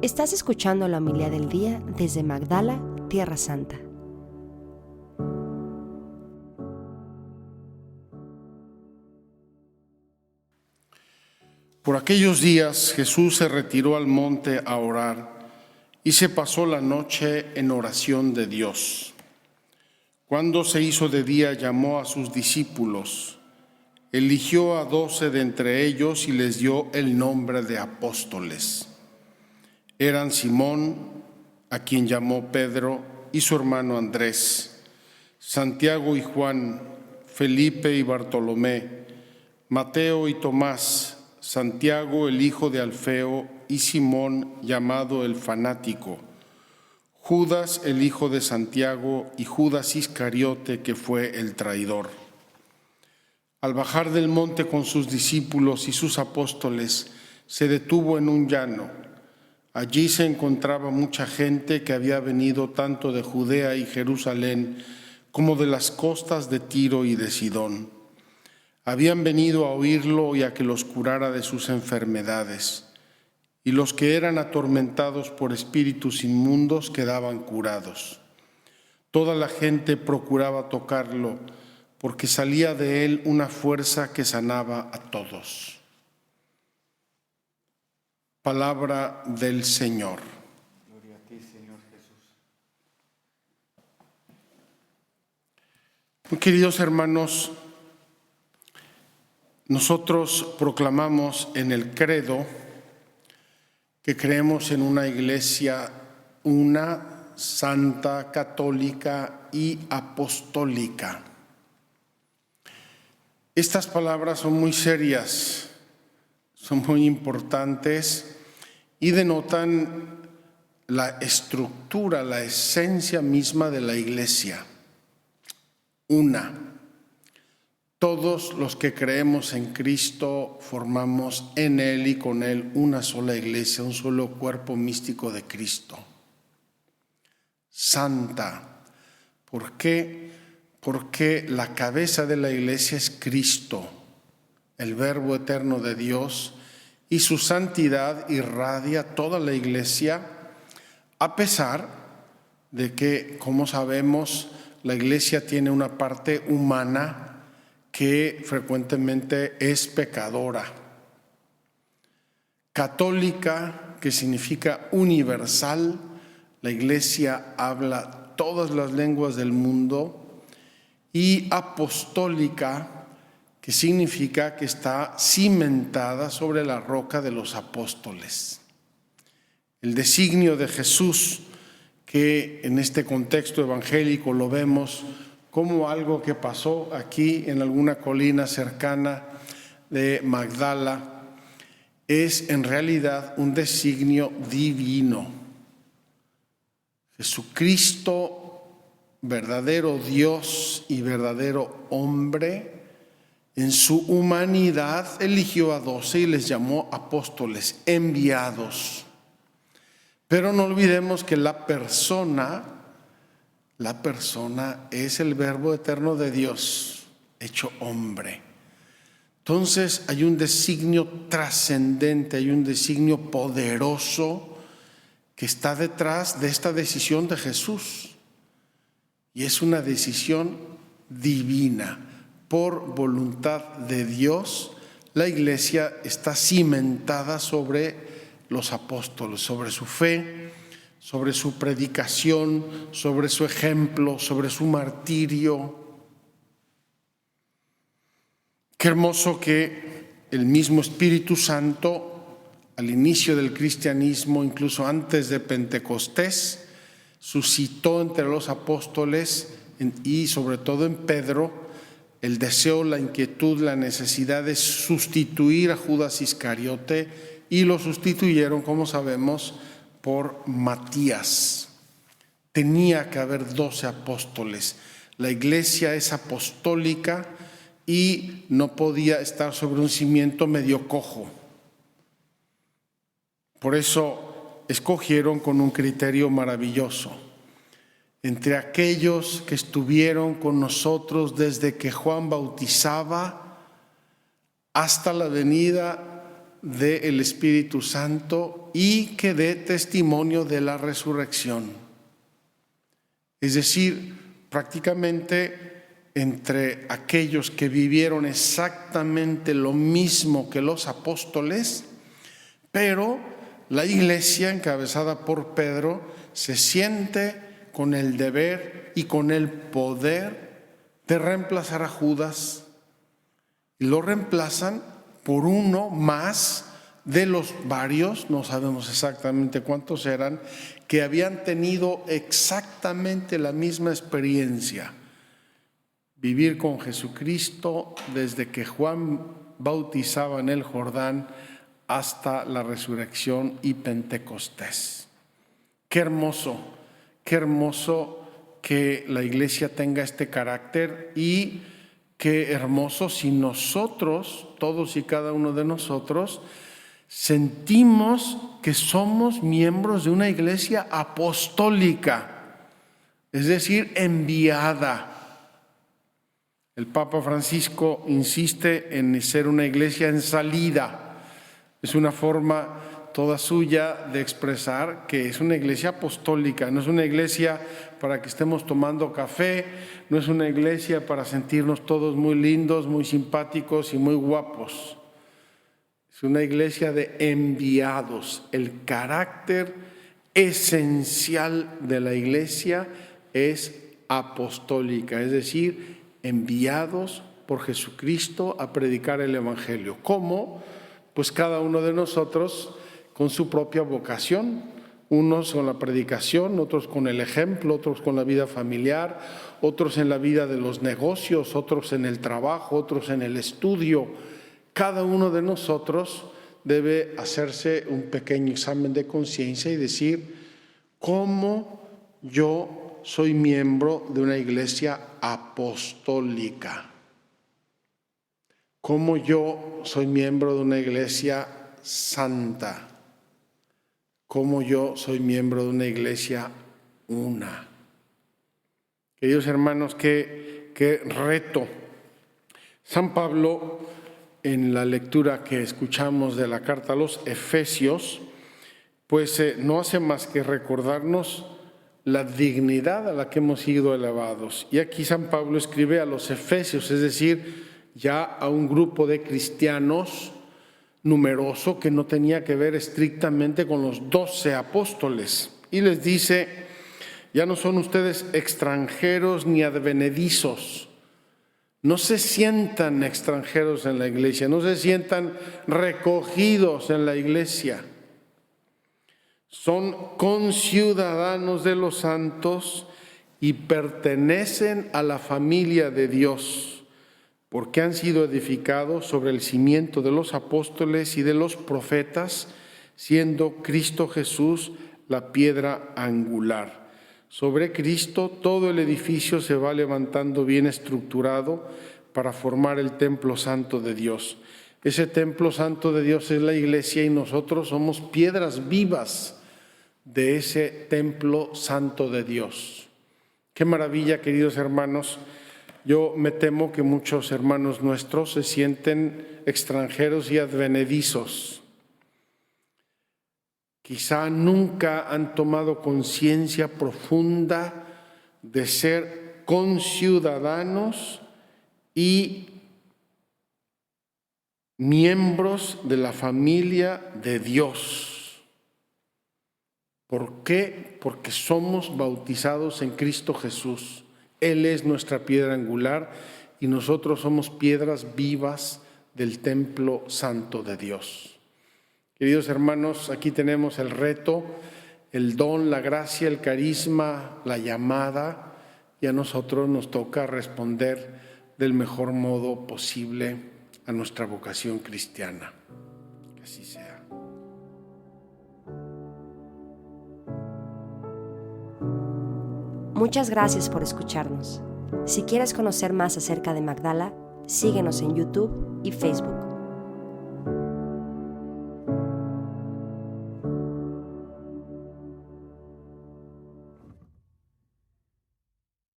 Estás escuchando la homilía del día desde Magdala, Tierra Santa. Por aquellos días Jesús se retiró al monte a orar y se pasó la noche en oración de Dios. Cuando se hizo de día, llamó a sus discípulos, eligió a 12 de entre ellos y les dio el nombre de apóstoles. Eran Simón, a quien llamó Pedro, y su hermano Andrés, Santiago y Juan, Felipe y Bartolomé, Mateo y Tomás, Santiago el hijo de Alfeo y Simón llamado el fanático, Judas el hijo de Santiago y Judas Iscariote que fue el traidor. Al bajar del monte con sus discípulos y sus apóstoles, se detuvo en un llano. Allí se encontraba mucha gente que había venido tanto de Judea y Jerusalén como de las costas de Tiro y de Sidón. Habían venido a oírlo y a que los curara de sus enfermedades, y los que eran atormentados por espíritus inmundos quedaban curados. Toda la gente procuraba tocarlo, porque salía de él una fuerza que sanaba a todos. Palabra del Señor. Gloria a ti, Señor Jesús. Muy queridos hermanos, nosotros proclamamos en el credo que creemos en una iglesia una, santa, católica y apostólica. Estas palabras son muy serias, son muy importantes y denotan la estructura, la esencia misma de la iglesia. Una. Todos los que creemos en Cristo formamos en Él y con Él una sola iglesia, un solo cuerpo místico de Cristo. Santa. ¿Por qué? Porque la cabeza de la iglesia es Cristo, el Verbo eterno de Dios, y su santidad irradia toda la iglesia, a pesar de que, como sabemos, la iglesia tiene una parte humana que frecuentemente es pecadora. Católica, que significa universal, la iglesia habla todas las lenguas del mundo, y apostólica, que significa que está cimentada sobre la roca de los apóstoles. El designio de Jesús, que en este contexto evangélico lo vemos como algo que pasó aquí en alguna colina cercana de Magdala, es en realidad un designio divino. Jesucristo, verdadero Dios y verdadero hombre, en su humanidad eligió a 12 y les llamó apóstoles, enviados. Pero no olvidemos que la persona es el Verbo eterno de Dios, hecho hombre. Entonces hay un designio trascendente, hay un designio poderoso que está detrás de esta decisión de Jesús. Y es una decisión divina. Por voluntad de Dios, la iglesia está cimentada sobre los apóstoles, sobre su fe, sobre su predicación, sobre su ejemplo, sobre su martirio. Qué hermoso que el mismo Espíritu Santo, al inicio del cristianismo, incluso antes de Pentecostés, suscitó entre los apóstoles y sobre todo en Pedro el deseo, la inquietud, la necesidad de sustituir a Judas Iscariote, y lo sustituyeron, como sabemos, por Matías. Tenía que haber 12 apóstoles. La iglesia es apostólica y no podía estar sobre un cimiento medio cojo. Por eso escogieron con un criterio maravilloso. Entre aquellos que estuvieron con nosotros desde que Juan bautizaba hasta la venida del Espíritu Santo y que dé testimonio de la resurrección. Es decir, prácticamente entre aquellos que vivieron exactamente lo mismo que los apóstoles, pero la iglesia encabezada por Pedro se siente con el deber y con el poder de reemplazar a Judas, y lo reemplazan por uno más de los varios, no sabemos exactamente cuántos eran, que habían tenido exactamente la misma experiencia: vivir con Jesucristo desde que Juan bautizaba en el Jordán hasta la resurrección y Pentecostés. Qué hermoso que la iglesia tenga este carácter, y qué hermoso si nosotros, todos y cada uno de nosotros, sentimos que somos miembros de una iglesia apostólica, es decir, enviada. El Papa Francisco insiste en ser una iglesia en salida. Es una forma toda suya de expresar que es una iglesia apostólica. No es una iglesia para que estemos tomando café, no es una iglesia para sentirnos todos muy lindos, muy simpáticos y muy guapos. Es una iglesia de enviados. El carácter esencial de la iglesia es apostólica, es decir, enviados por Jesucristo a predicar el Evangelio. ¿Cómo? Pues cada uno de nosotros con su propia vocación, unos con la predicación, otros con el ejemplo, otros con la vida familiar, otros en la vida de los negocios, otros en el trabajo, otros en el estudio. Cada uno de nosotros debe hacerse un pequeño examen de conciencia y decir: ¿cómo yo soy miembro de una iglesia apostólica? ¿Cómo yo soy miembro de una iglesia santa? ¿Cómo yo soy miembro de una iglesia una? Queridos hermanos, qué reto. San Pablo, en la lectura que escuchamos de la carta a los Efesios, pues no hace más que recordarnos la dignidad a la que hemos sido elevados. Y aquí San Pablo escribe a los Efesios, es decir, ya a un grupo de cristianos numeroso que no tenía que ver estrictamente con los 12 apóstoles. Y les dice: ya no son ustedes extranjeros ni advenedizos. No se sientan extranjeros en la iglesia, no se sientan recogidos en la iglesia. Son conciudadanos de los santos y pertenecen a la familia de Dios, porque han sido edificados sobre el cimiento de los apóstoles y de los profetas, siendo Cristo Jesús la piedra angular. Sobre Cristo todo el edificio se va levantando bien estructurado para formar el templo santo de Dios. Ese templo santo de Dios es la iglesia, y nosotros somos piedras vivas de ese templo santo de Dios. Qué maravilla, queridos hermanos. Yo me temo que muchos hermanos nuestros se sienten extranjeros y advenedizos. Quizá nunca han tomado conciencia profunda de ser conciudadanos y miembros de la familia de Dios. ¿Por qué? Porque somos bautizados en Cristo Jesús. Él es nuestra piedra angular y nosotros somos piedras vivas del templo santo de Dios. Queridos hermanos, aquí tenemos el reto, el don, la gracia, el carisma, la llamada, y a nosotros nos toca responder del mejor modo posible a nuestra vocación cristiana. Que así sea. Muchas gracias por escucharnos. Si quieres conocer más acerca de Magdala, síguenos en YouTube y Facebook.